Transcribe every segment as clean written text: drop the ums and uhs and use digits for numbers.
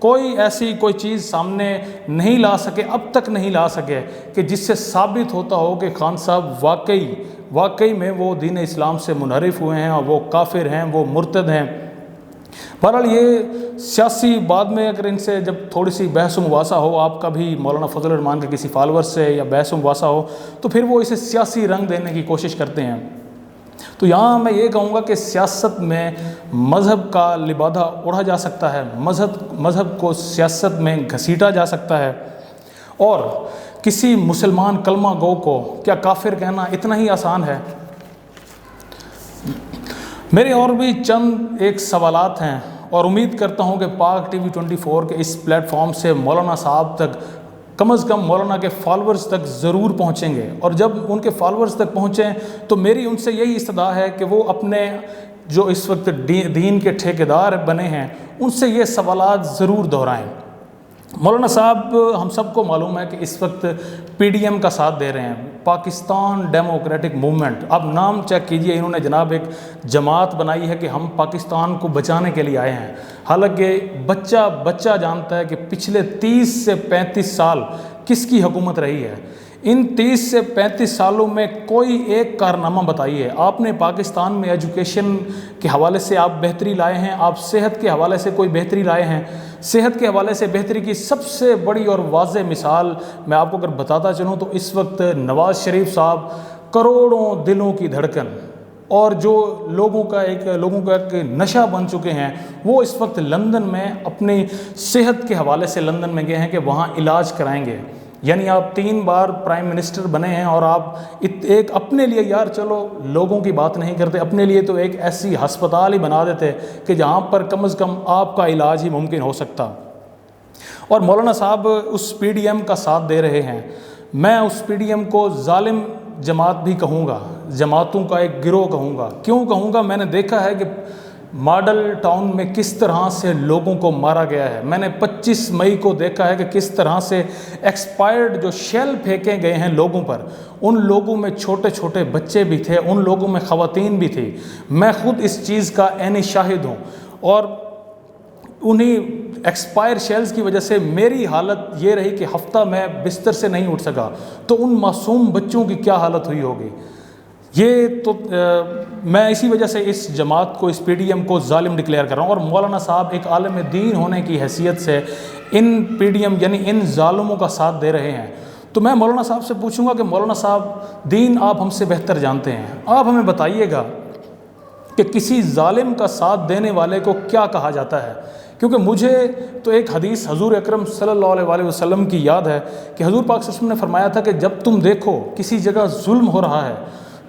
کوئی ایسی کوئی چیز سامنے نہیں لا سکے، اب تک نہیں لا سکے کہ جس سے ثابت ہوتا ہو کہ خان صاحب واقعی میں وہ دین اسلام سے منحرف ہوئے ہیں اور وہ کافر ہیں، وہ مرتد ہیں۔ بہرحال یہ سیاسی بعد میں اگر ان سے جب تھوڑی سی بحث و مباحثہ ہو، آپ کا بھی مولانا فضل الرحمان کے کسی فالور سے یا بحث و مباحثہ ہو، تو پھر وہ اسے سیاسی رنگ دینے کی کوشش کرتے ہیں۔ تو یہاں میں یہ کہوں گا کہ سیاست میں مذہب کا لبادہ اڑا جا سکتا ہے، مذہب کو سیاست میں گھسیٹا جا سکتا ہے، اور کسی مسلمان کلمہ گو کو کیا کافر کہنا اتنا ہی آسان ہے؟ میرے اور بھی چند ایک سوالات ہیں، اور امید کرتا ہوں کہ پاک ٹی وی 24 کے اس پلیٹ فارم سے مولانا صاحب تک کم از کم مولانا کے فالورز تک ضرور پہنچیں گے، اور جب ان کے فالورز تک پہنچیں تو میری ان سے یہی استدعا ہے کہ وہ اپنے جو اس وقت دین کے ٹھیکیدار بنے ہیں ان سے یہ سوالات ضرور دہرائیں۔ مولانا صاحب ہم سب کو معلوم ہے کہ اس وقت پی ڈی ایم کا ساتھ دے رہے ہیں، پاکستان ڈیموکریٹک موومنٹ۔ اب نام چیک کیجئے، انہوں نے جناب ایک جماعت بنائی ہے کہ ہم پاکستان کو بچانے کے لیے آئے ہیں، حالانکہ بچہ جانتا ہے کہ پچھلے 30 سے 35 سال کس کی حکومت رہی ہے۔ ان 30 سے 35 سالوں میں کوئی ایک کارنامہ بتائیے۔ آپ نے پاکستان میں ایجوکیشن کے حوالے سے آپ بہتری لائے ہیں، آپ صحت کے حوالے سے کوئی بہتری لائے ہیں؟ صحت کے حوالے سے بہتری کی سب سے بڑی اور واضح مثال میں آپ کو اگر بتاتا چلوں تو اس وقت نواز شریف صاحب کروڑوں دلوں کی دھڑکن، اور جو لوگوں کا ایک نشہ بن چکے ہیں، وہ اس وقت لندن میں اپنی صحت کے حوالے سے لندن میں گئے ہیں کہ وہاں علاج کرائیں گے۔ یعنی آپ 3 بار پرائم منسٹر بنے ہیں، اور آپ ایک اپنے لیے، یار چلو لوگوں کی بات نہیں کرتے، اپنے لیے تو ایک ایسی ہسپتال ہی بنا دیتے کہ جہاں پر کم از کم آپ کا علاج ہی ممکن ہو سکتا۔ اور مولانا صاحب اس پی ڈی ایم کا ساتھ دے رہے ہیں۔ میں اس پی ڈی ایم کو ظالم جماعت بھی کہوں گا، جماعتوں کا ایک گروہ کہوں گا۔ کیوں کہوں گا؟ میں نے دیکھا ہے کہ ماڈل ٹاؤن میں کس طرح سے لوگوں کو مارا گیا ہے۔ میں نے 25 مئی کو دیکھا ہے کہ کس طرح سے ایکسپائرڈ جو شیل پھینکے گئے ہیں لوگوں پر، ان لوگوں میں چھوٹے چھوٹے بچے بھی تھے، ان لوگوں میں خواتین بھی تھی۔ میں خود اس چیز کا عینی شاہد ہوں، اور انہی ایکسپائر شیلز کی وجہ سے میری حالت یہ رہی کہ ہفتہ میں بستر سے نہیں اٹھ سکا، تو ان معصوم بچوں کی کیا حالت ہوئی ہوگی؟ یہ تو میں اسی وجہ سے اس جماعت کو، اس پی ڈی ایم کو ظالم ڈکلیئر کر رہا ہوں۔ اور مولانا صاحب ایک عالم دین ہونے کی حیثیت سے ان پی ڈی ایم یعنی ان ظالموں کا ساتھ دے رہے ہیں، تو میں مولانا صاحب سے پوچھوں گا کہ مولانا صاحب دین آپ ہم سے بہتر جانتے ہیں، آپ ہمیں بتائیے گا کہ کسی ظالم کا ساتھ دینے والے کو کیا کہا جاتا ہے؟ کیونکہ مجھے تو ایک حدیث حضور اکرم صلی اللہ علیہ وسلم کی یاد ہے کہ حضور پاک صلی اللہ علیہ وسلم نے فرمایا تھا کہ جب تم دیکھو کسی جگہ ظلم ہو رہا ہے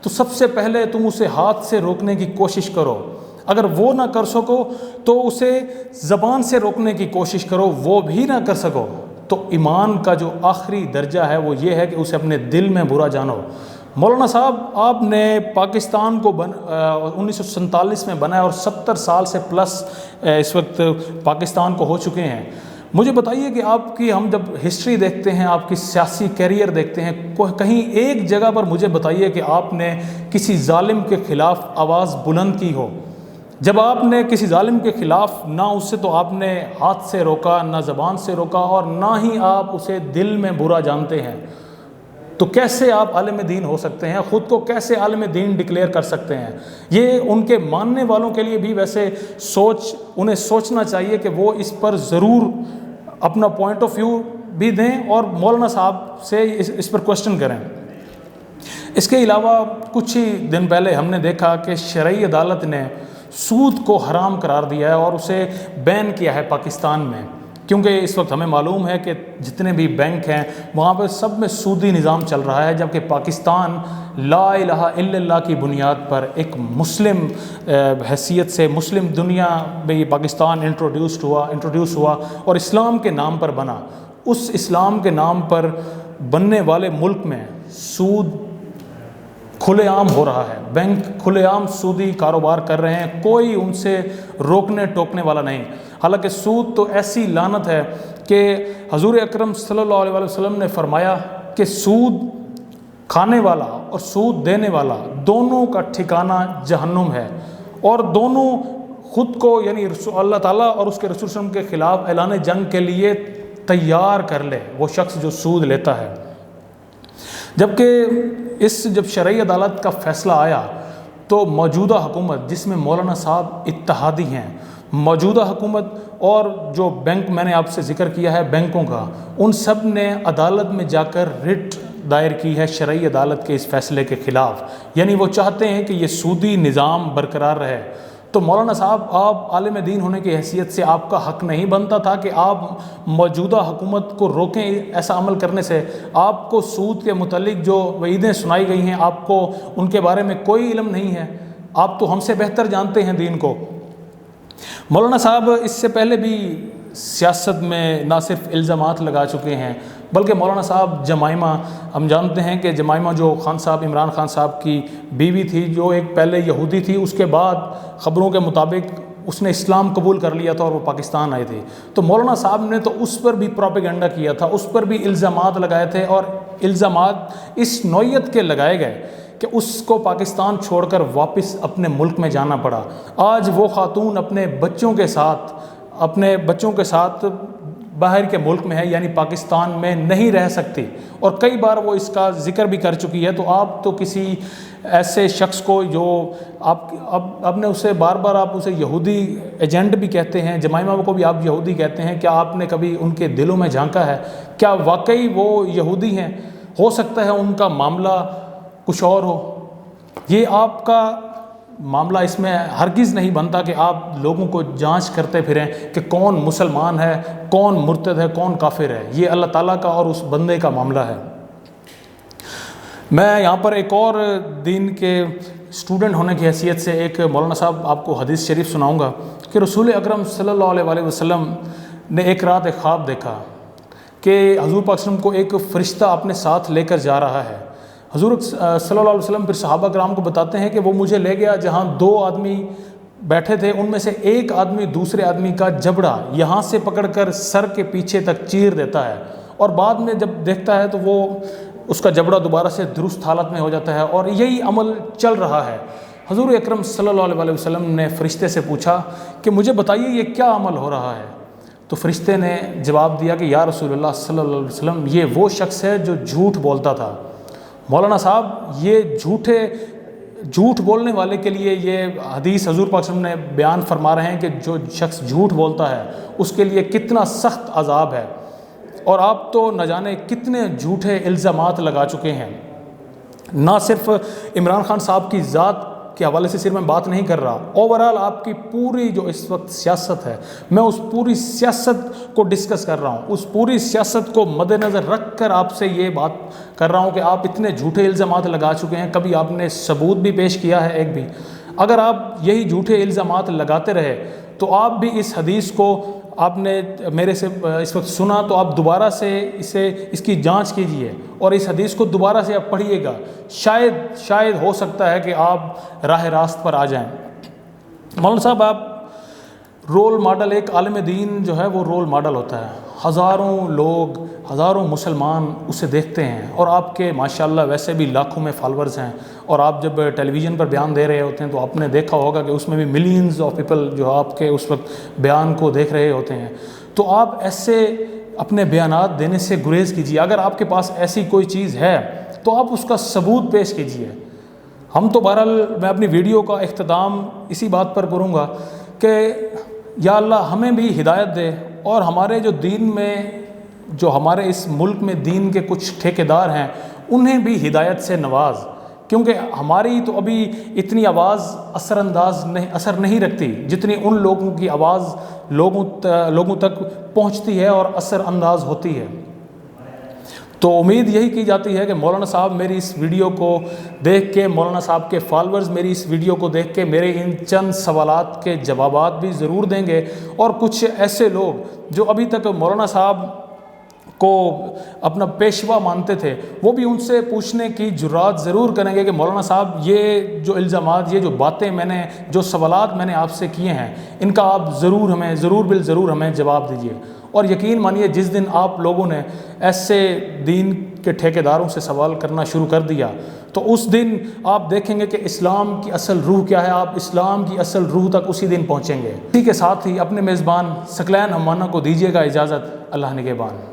تو سب سے پہلے تم اسے ہاتھ سے روکنے کی کوشش کرو، اگر وہ نہ کر سکو تو اسے زبان سے روکنے کی کوشش کرو، وہ بھی نہ کر سکو تو ایمان کا جو آخری درجہ ہے وہ یہ ہے کہ اسے اپنے دل میں برا جانو۔ مولانا صاحب آپ نے پاکستان کو 1947 میں بنایا، اور 70 سال سے پلس اس وقت پاکستان کو ہو چکے ہیں۔ مجھے بتائیے کہ آپ کی، ہم جب ہسٹری دیکھتے ہیں، آپ کی سیاسی کیریئر دیکھتے ہیں، کہیں ایک جگہ پر مجھے بتائیے کہ آپ نے کسی ظالم کے خلاف آواز بلند کی ہو۔ جب آپ نے کسی ظالم کے خلاف، نہ اس سے تو آپ نے ہاتھ سے روکا، نہ زبان سے روکا، اور نہ ہی آپ اسے دل میں برا جانتے ہیں، تو کیسے آپ عالم دین ہو سکتے ہیں؟ خود کو کیسے عالم دین ڈکلیئر کر سکتے ہیں؟ یہ ان کے ماننے والوں کے لیے بھی ویسے انہیں سوچنا چاہیے کہ وہ اس پر ضرور اپنا پوائنٹ آف ویو بھی دیں، اور مولانا صاحب سے اس پر کوشچن کریں۔ اس کے علاوہ کچھ ہی دن پہلے ہم نے دیکھا کہ شرعی عدالت نے سود کو حرام قرار دیا ہے اور اسے بین کیا ہے پاکستان میں، کیونکہ اس وقت ہمیں معلوم ہے کہ جتنے بھی بینک ہیں وہاں پر سب میں سودی نظام چل رہا ہے، جبکہ پاکستان لا الہ الا اللہ کی بنیاد پر ایک مسلم حیثیت سے مسلم دنیا میں یہ پاکستان انٹروڈیوس ہوا اور اسلام کے نام پر بنا۔ اس اسلام کے نام پر بننے والے ملک میں سود کھلے عام ہو رہا ہے، بینک کھلے عام سودی کاروبار کر رہے ہیں، کوئی ان سے روکنے ٹوکنے والا نہیں۔ حالانکہ سود تو ایسی لعنت ہے کہ حضور اکرم صلی اللہ علیہ وسلم نے فرمایا کہ سود کھانے والا اور سود دینے والا دونوں کا ٹھکانہ جہنم ہے، اور دونوں خود کو یعنی اللہ تعالیٰ اور اس کے رسول صلی اللہ علیہ وسلم کے خلاف اعلان جنگ کے لیے تیار کر لے وہ شخص جو سود لیتا ہے. جبکہ جب شرعی عدالت کا فیصلہ آیا تو موجودہ حکومت جس میں مولانا صاحب اتحادی ہیں، موجودہ حکومت اور جو بینک میں نے آپ سے ذکر کیا ہے بینکوں کا، ان سب نے عدالت میں جا کر رٹ دائر کی ہے شرعی عدالت کے اس فیصلے کے خلاف. یعنی وہ چاہتے ہیں کہ یہ سودی نظام برقرار رہے. تو مولانا صاحب، آپ عالم دین ہونے کی حیثیت سے آپ کا حق نہیں بنتا تھا کہ آپ موجودہ حکومت کو روکیں ایسا عمل کرنے سے؟ آپ کو سود کے متعلق جو وعیدیں سنائی گئی ہیں آپ کو ان کے بارے میں کوئی علم نہیں ہے؟ آپ تو ہم سے بہتر جانتے ہیں دین کو. مولانا صاحب اس سے پہلے بھی سیاست میں نہ صرف الزامات لگا چکے ہیں بلکہ مولانا صاحب جمائمہ، ہم جانتے ہیں کہ جمائمہ جو خان صاحب، عمران خان صاحب کی بیوی تھی، جو ایک پہلے یہودی تھی، اس کے بعد خبروں کے مطابق اس نے اسلام قبول کر لیا تھا اور وہ پاکستان آئی تھی. تو مولانا صاحب نے تو اس پر بھی پروپیگنڈا کیا تھا، اس پر بھی الزامات لگائے تھے، اور الزامات اس نوعیت کے لگائے گئے کہ اس کو پاکستان چھوڑ کر واپس اپنے ملک میں جانا پڑا. آج وہ خاتون اپنے بچوں کے ساتھ باہر کے ملک میں ہے، یعنی پاکستان میں نہیں رہ سکتی، اور کئی بار وہ اس کا ذکر بھی کر چکی ہے. تو آپ تو کسی ایسے شخص کو جو آپ نے اسے بار بار آپ اسے یہودی ایجنٹ بھی کہتے ہیں، جمائمہ کو بھی آپ یہودی کہتے ہیں، کیا آپ نے کبھی ان کے دلوں میں جھانکا ہے؟ کیا واقعی وہ یہودی ہیں؟ ہو سکتا ہے ان کا معاملہ کچھ اور ہو. یہ آپ کا معاملہ اس میں ہرگز نہیں بنتا کہ آپ لوگوں کو جانچ کرتے پھریں کہ کون مسلمان ہے، کون مرتد ہے، کون کافر ہے. یہ اللہ تعالیٰ کا اور اس بندے کا معاملہ ہے. میں یہاں پر ایک اور دین کے اسٹوڈنٹ ہونے کی حیثیت سے ایک مولانا صاحب آپ کو حدیث شریف سناؤں گا کہ رسول اکرم صلی اللہ علیہ وسلم نے ایک رات ایک خواب دیکھا کہ حضور پاک صلی اللہ علیہ وسلم کو ایک فرشتہ اپنے ساتھ لے کر جا رہا ہے. حضور صلی اللہ علیہ وسلم پھر صحابہ کرام کو بتاتے ہیں کہ وہ مجھے لے گیا جہاں 2 آدمی بیٹھے تھے، ان میں سے ایک آدمی دوسرے آدمی کا جبڑا یہاں سے پکڑ کر سر کے پیچھے تک چیر دیتا ہے، اور بعد میں جب دیکھتا ہے تو وہ اس کا جبڑا دوبارہ سے درست حالت میں ہو جاتا ہے، اور یہی عمل چل رہا ہے. حضور اکرم صلی اللہ علیہ وسلم نے فرشتے سے پوچھا کہ مجھے بتائیے یہ کیا عمل ہو رہا ہے؟ تو فرشتے نے جواب دیا کہ یا رسول اللہ صلی اللہ علیہ وسلم، یہ وہ شخص ہے جو جھوٹ بولتا تھا. مولانا صاحب، یہ جھوٹ بولنے والے کے لیے یہ حدیث حضور پاک صلی اللہ علیہ وسلم نے بیان فرما رہے ہیں کہ جو شخص جھوٹ بولتا ہے اس کے لیے کتنا سخت عذاب ہے. اور آپ تو نہ جانے کتنے جھوٹے الزامات لگا چکے ہیں. نہ صرف عمران خان صاحب کی ذات کے حوالے سے صرف میں بات نہیں کر رہا، اوورال آپ کی پوری جو اس وقت سیاست ہے، میں اس پوری سیاست کو ڈسکس کر رہا ہوں. اس پوری سیاست کو مد نظر رکھ کر آپ سے یہ بات کر رہا ہوں کہ آپ اتنے جھوٹے الزامات لگا چکے ہیں، کبھی آپ نے ثبوت بھی پیش کیا ہے ایک بھی؟ اگر آپ یہی جھوٹے الزامات لگاتے رہے تو آپ بھی اس حدیث کو آپ نے میرے سے اس وقت سنا تو آپ دوبارہ سے اس کی جانچ کیجئے اور اس حدیث کو دوبارہ سے آپ پڑھیے گا. شاید ہو سکتا ہے کہ آپ راہ راست پر آ جائیں. مولانا صاحب، آپ رول ماڈل، ایک عالم دین جو ہے وہ رول ماڈل ہوتا ہے. ہزاروں لوگ، ہزاروں مسلمان اسے دیکھتے ہیں، اور آپ کے ماشاءاللہ ویسے بھی لاکھوں میں فالورز ہیں، اور آپ جب ٹیلی ویژن پر بیان دے رہے ہوتے ہیں تو آپ نے دیکھا ہوگا کہ اس میں بھی ملینز آف پیپل جو آپ کے اس وقت بیان کو دیکھ رہے ہوتے ہیں. تو آپ ایسے اپنے بیانات دینے سے گریز کیجیے. اگر آپ کے پاس ایسی کوئی چیز ہے تو آپ اس کا ثبوت پیش کیجیے. ہم تو بہرحال میں اپنی ویڈیو کا اختتام اسی بات پر کروں گا کہ یا اللہ ہمیں بھی ہدایت دے، اور ہمارے جو دین میں، جو ہمارے اس ملک میں دین کے کچھ ٹھیکیدار ہیں، انہیں بھی ہدایت سے نواز، کیونکہ ہماری تو ابھی اتنی آواز اثر نہیں رکھتی جتنی ان لوگوں کی آواز لوگوں تک پہنچتی ہے اور اثر انداز ہوتی ہے. تو امید یہی کی جاتی ہے کہ مولانا صاحب میری اس ویڈیو کو دیکھ کے، مولانا صاحب کے فالورز میری اس ویڈیو کو دیکھ کے میرے ان چند سوالات کے جوابات بھی ضرور دیں گے، اور کچھ ایسے لوگ جو ابھی تک مولانا صاحب کو اپنا پیشوا مانتے تھے وہ بھی ان سے پوچھنے کی جرات ضرور کریں گے کہ مولانا صاحب یہ جو الزامات، یہ جو باتیں جو سوالات میں نے آپ سے کیے ہیں، ان کا آپ ضرور ہمیں جواب دیجیے. اور یقین مانیے جس دن آپ لوگوں نے ایسے دین کے ٹھیکیداروں سے سوال کرنا شروع کر دیا تو اس دن آپ دیکھیں گے کہ اسلام کی اصل روح کیا ہے، آپ اسلام کی اصل روح تک اسی دن پہنچیں گے۔ اسی کے ساتھ ہی اپنے میزبان ثقلین عمانہ کو دیجیے گا اجازت۔ اللہ نگہبان۔